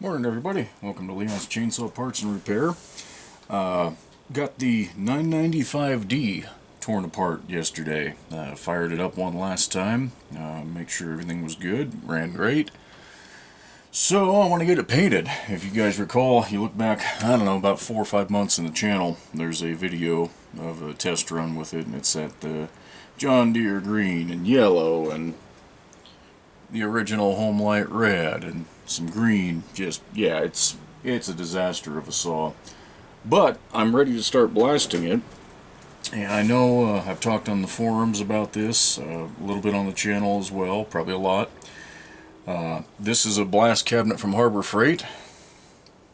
Morning everybody, welcome to Leon's Chainsaw Parts and Repair. Got the 995D torn apart yesterday. Fired it up one last time, make sure everything was good, ran great. So I want to get it painted. If you guys recall, you look back, I don't know, about 4 or 5 months in the channel, there's a video of a test run with it, and it's at the John Deere green and yellow and the original Homelite red and some green. Just, yeah, it's a disaster of a saw. But I'm ready to start blasting it. And I know I've talked on the forums about this, a little bit on the channel as well, probably a lot. This is a blast cabinet from Harbor Freight.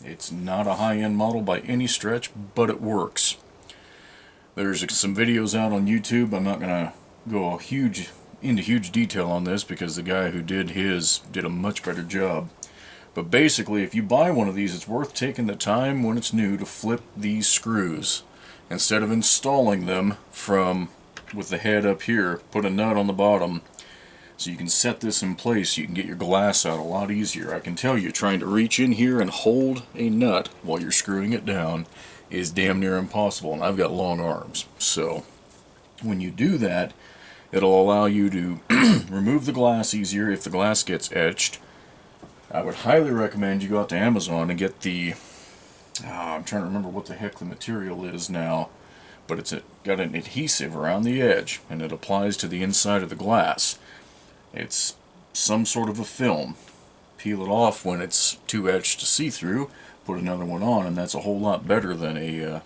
It's not a high-end model by any stretch, but it works. There's some videos out on YouTube. I'm not going to go into huge detail on this because the guy who did his did a much better job. But basically, if you buy one of these, it's worth taking the time when it's new to flip these screws. Instead of installing them with the head up here, put a nut on the bottom so you can set this in place. You can get your glass out a lot easier. I can tell you, trying to reach in here and hold a nut while you're screwing it down is damn near impossible, and I've got long arms. So when you do that, it'll allow you to remove the glass easier if the glass gets etched. I would highly recommend you go out to Amazon and get the, I'm trying to remember what the heck the material is now, but it's got an adhesive around the edge, and it applies to the inside of the glass. It's some sort of a film. Peel it off when it's too etched to see through, put another one on, and that's a whole lot better than a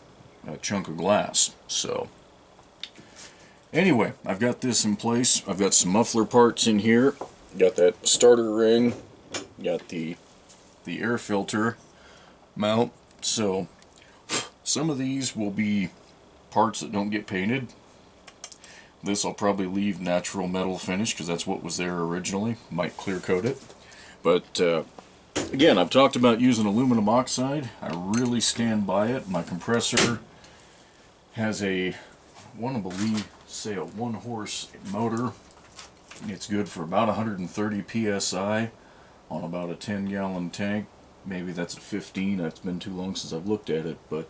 chunk of glass. So anyway, I've got this in place. I've got some muffler parts in here. Got that starter ring. Got the air filter mount. So some of these will be parts that don't get painted. This I'll probably leave natural metal finish because that's what was there originally. Might clear coat it. But again, I've talked about using aluminum oxide. I really stand by it. My compressor has a, say a 1-horse motor. It's good for about 130 psi on about a 10-gallon tank. Maybe that's a 15. It's been too long since I've looked at it, but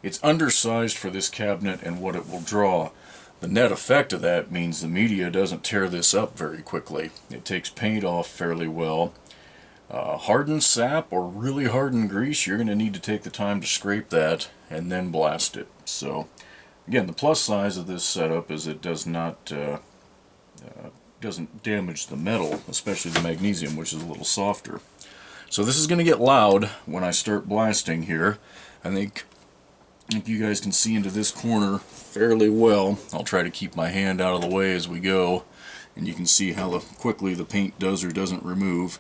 it's undersized for this cabinet and what it will draw. The net effect of that means the media doesn't tear this up very quickly. It takes paint off fairly well. Hardened sap or really hardened grease, you're going to need to take the time to scrape that and then blast it. So again, the plus size of this setup is it does not doesn't damage the metal, especially the magnesium, which is a little softer. So this is going to get loud when I start blasting here. I think you guys can see into this corner fairly well. I'll try to keep my hand out of the way as we go, and you can see how quickly the paint does or doesn't remove.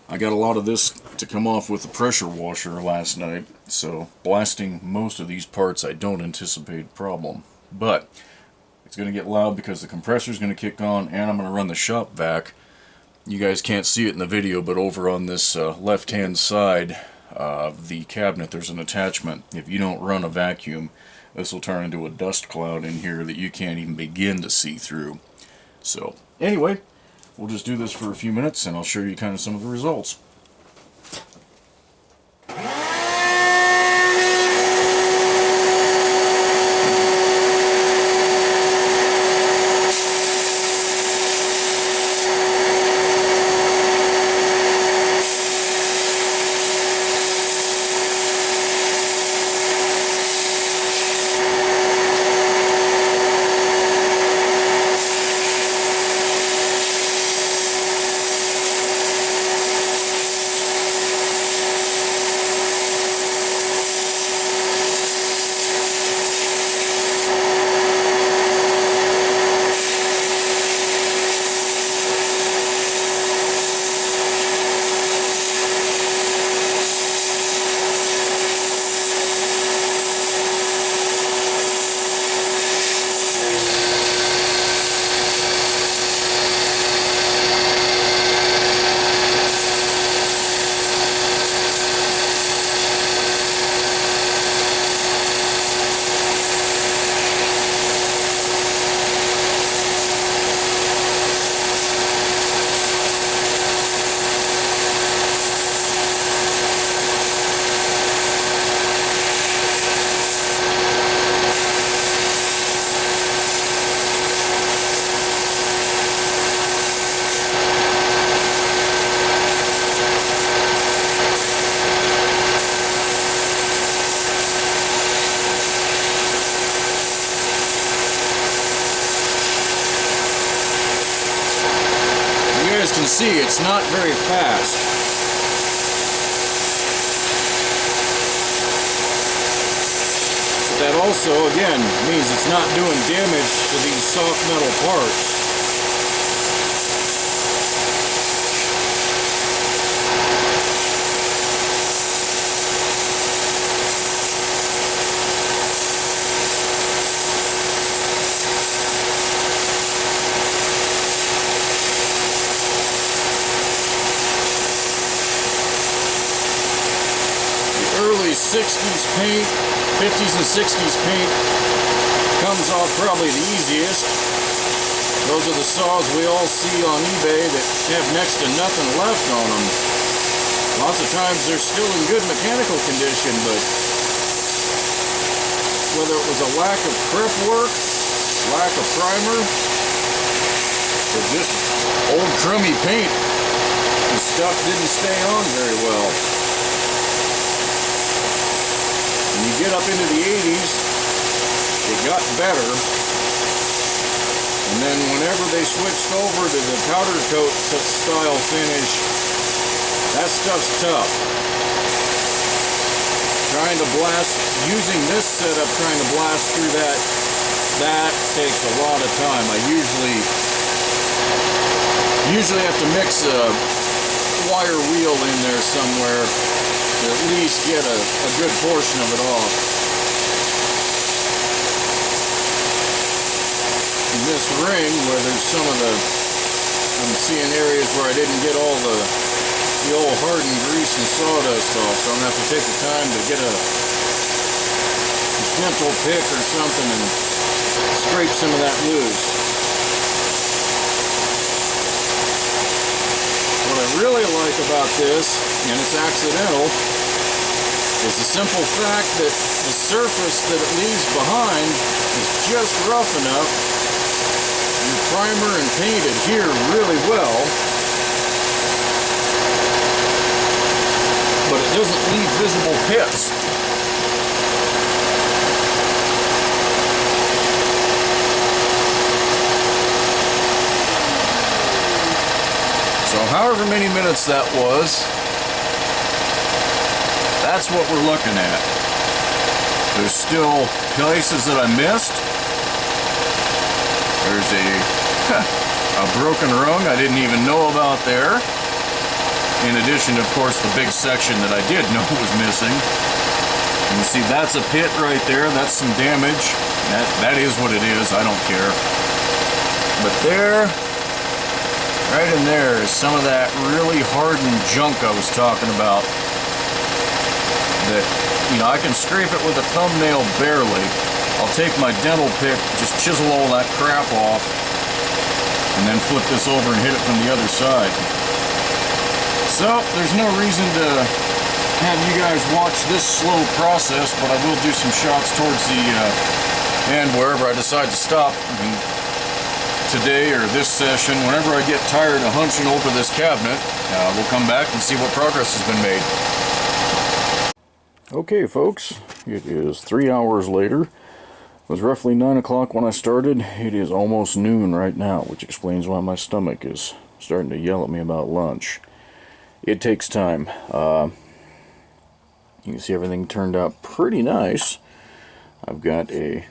I got a lot of this to come off with the pressure washer last night, so blasting most of these parts I don't anticipate a problem. But it's going to get loud because the compressor is going to kick on, and I'm going to run the shop vac. You guys can't see it in the video, but over on this left-hand side of the cabinet there's an attachment. If you don't run a vacuum, this will turn into a dust cloud in here that you can't even begin to see through. So anyway, we'll just do this for a few minutes and I'll show you kind of some of the results. see, it's not very fast. But that also, again, means it's not doing damage to these soft metal parts. Early 60s paint, 50s and 60s paint comes off probably the easiest. Those are the saws we all see on eBay that have next to nothing left on them. Lots of times they're still in good mechanical condition, but whether it was a lack of prep work, lack of primer, or just old crummy paint, the stuff didn't stay on very well. When you get up into the 80s, it got better. And then whenever they switched over to the powder coat style finish, that stuff's tough. Trying to blast, using this setup, trying to blast through that takes a lot of time. I usually have to mix a wire wheel in there somewhere to at least get a good portion of it off. In this ring, where there's some of the, I'm seeing areas where I didn't get all the old hardened grease and sawdust off, so I'm going to have to take the time to get a gentle pick or something and scrape some of that loose. What I really like about this, and it's accidental, is the simple fact that the surface that it leaves behind is just rough enough, and the primer and paint adhere really well, but it doesn't leave visible pits. So however many minutes that was, that's what we're looking at. There's still places that I missed. There's a broken rung I didn't even know about there. In addition, of course, the big section that I did know was missing. And you see, that's a pit right there. That's some damage. That is what it is. I don't care. But there, right in there, is some of that really hardened junk I was talking about. That, you know, I can scrape it with a thumbnail barely. I'll take my dental pick, just chisel all that crap off, and then flip this over and hit it from the other side. So, there's no reason to have you guys watch this slow process, but I will do some shots towards the end wherever I decide to stop. Today or this session, whenever I get tired of hunching over this cabinet, we'll come back and see what progress has been made. Okay folks, it is 3 hours later. It was roughly 9 o'clock when I started. It is almost noon right now, which explains why my stomach is starting to yell at me about lunch. It takes time. You can see everything turned out pretty nice. I've got a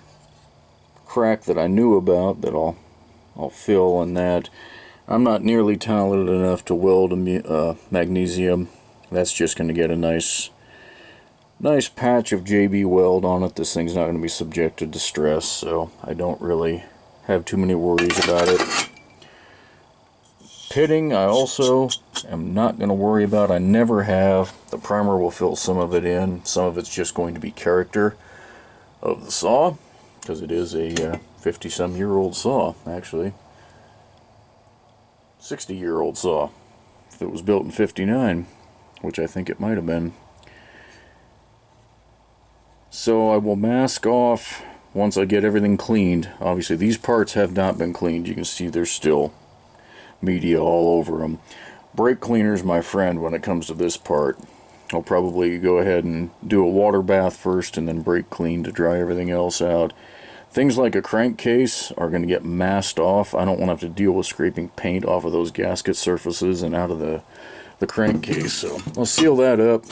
crack that I knew about that I'll fill in that. I'm not nearly talented enough to weld magnesium. That's just going to get a nice patch of JB weld on it. This thing's not going to be subjected to stress, so I don't really have too many worries about it. Pitting, I also am not going to worry about. I never have. The primer will fill some of it in. Some of it's just going to be character of the saw, because it is a 50-some-year-old saw, actually. 60-year-old saw, if it was built in 59, which I think it might have been. So I will mask off once I get everything cleaned. Obviously these parts have not been cleaned. You can see there's still media all over them. Brake cleaner's my friend when it comes to this part. I'll probably go ahead and do a water bath first and then brake clean to dry everything else out. Things like a crankcase are going to get masked off. I don't want to have to deal with scraping paint off of those gasket surfaces and out of the crankcase, so I'll seal that up.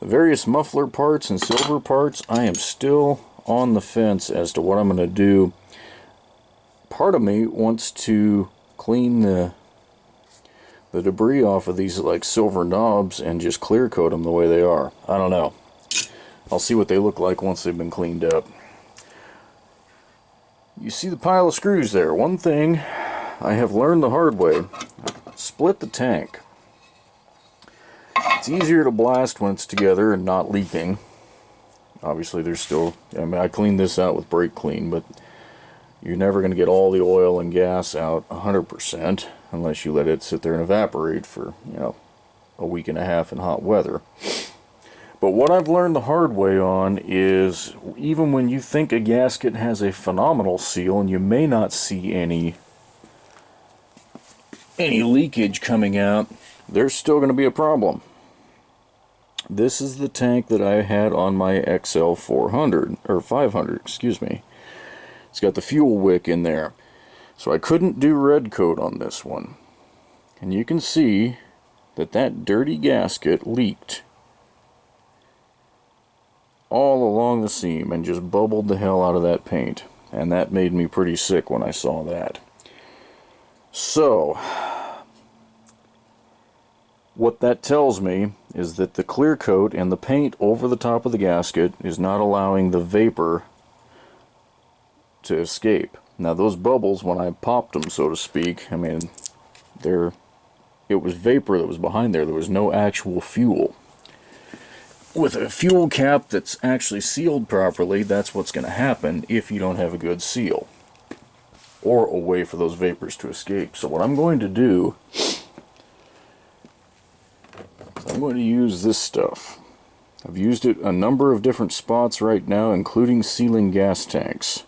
The various muffler parts and silver parts, I am still on the fence as to what I'm going to do. Part of me wants to clean the debris off of these like silver knobs and just clear coat them the way they are. I don't know. I'll see what they look like once they've been cleaned up. You see the pile of screws there. One thing I have learned the hard way: split the tank. It's easier to blast when it's together and not leaking. Obviously there's still, I mean, I cleaned this out with brake clean, but you're never going to get all the oil and gas out 100% unless you let it sit there and evaporate for, you know, a week and a half in hot weather. But what I've learned the hard way on is, even when you think a gasket has a phenomenal seal and you may not see any leakage coming out, there's still going to be a problem. This is the tank that I had on my XL 400, or 500, excuse me. It's got the fuel wick in there. So I couldn't do red coat on this one. And you can see that that dirty gasket leaked all along the seam and just bubbled the hell out of that paint. And that made me pretty sick when I saw that. So what that tells me is that the clear coat and the paint over the top of the gasket is not allowing the vapor to escape. Now those bubbles, when I popped them, so to speak, I mean, it was vapor that was behind there. There was no actual fuel. With a fuel cap that's actually sealed properly, that's what's going to happen if you don't have a good seal or a way for those vapors to escape. So what I'm going to do is I'm going to use this stuff. I've used it a number of different spots right now, including sealing gas tanks.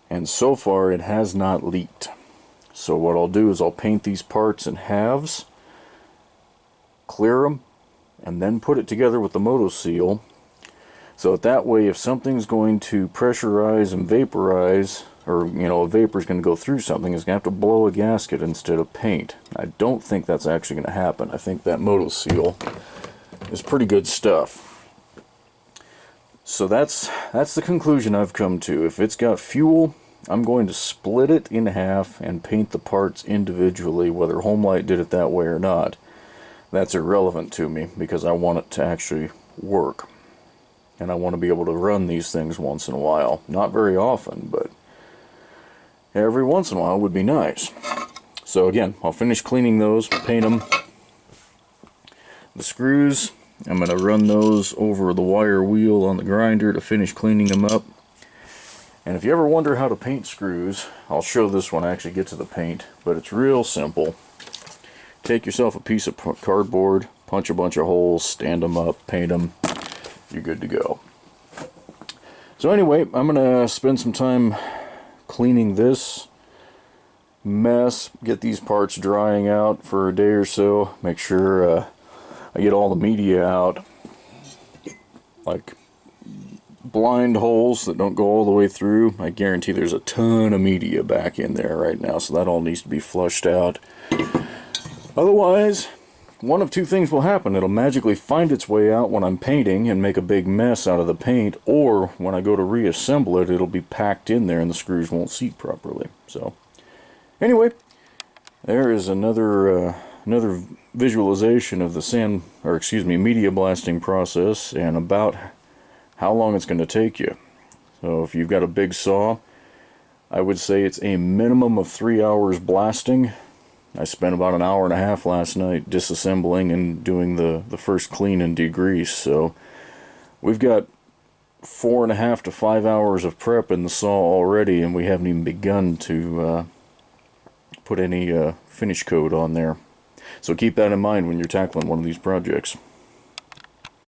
And so far it has not leaked. So what I'll do is I'll paint these parts in halves, clear them, and then put it together with the Moto Seal. So that way, if something's going to pressurize and vaporize, or you know, a vapor's going to go through something, it's going to have to blow a gasket instead of paint. I don't think that's actually going to happen. I think that Moto Seal is pretty good stuff. So that's the conclusion I've come to. If it's got fuel, I'm going to split it in half and paint the parts individually, whether Homelite did it that way or not. That's irrelevant to me because I want it to actually work. And I want to be able to run these things once in a while. Not very often, but every once in a while would be nice. So again, I'll finish cleaning those, paint them. The screws, I'm going to run those over the wire wheel on the grinder to finish cleaning them up. And if you ever wonder how to paint screws, I'll show this when I actually get to the paint, but it's real simple. Take yourself a piece of cardboard, punch a bunch of holes, stand them up, paint them, you're good to go. So anyway, I'm going to spend some time cleaning this mess, get these parts drying out for a day or so, make sure I get all the media out, like blind holes that don't go all the way through. I guarantee there's a ton of media back in there right now, so that all needs to be flushed out. Otherwise, one of two things will happen. It'll magically find its way out when I'm painting and make a big mess out of the paint, or when I go to reassemble it, it'll be packed in there and the screws won't seat properly. So anyway, there is another visualization of the media blasting process and about how long it's going to take you. So if you've got a big saw, I would say it's a minimum of 3 hours blasting. I spent about an hour and a half last night disassembling and doing the first clean and degrease. So we've got 4.5 to 5 hours of prep in the saw already, and we haven't even begun to put any finish coat on there. So keep that in mind when you're tackling one of these projects.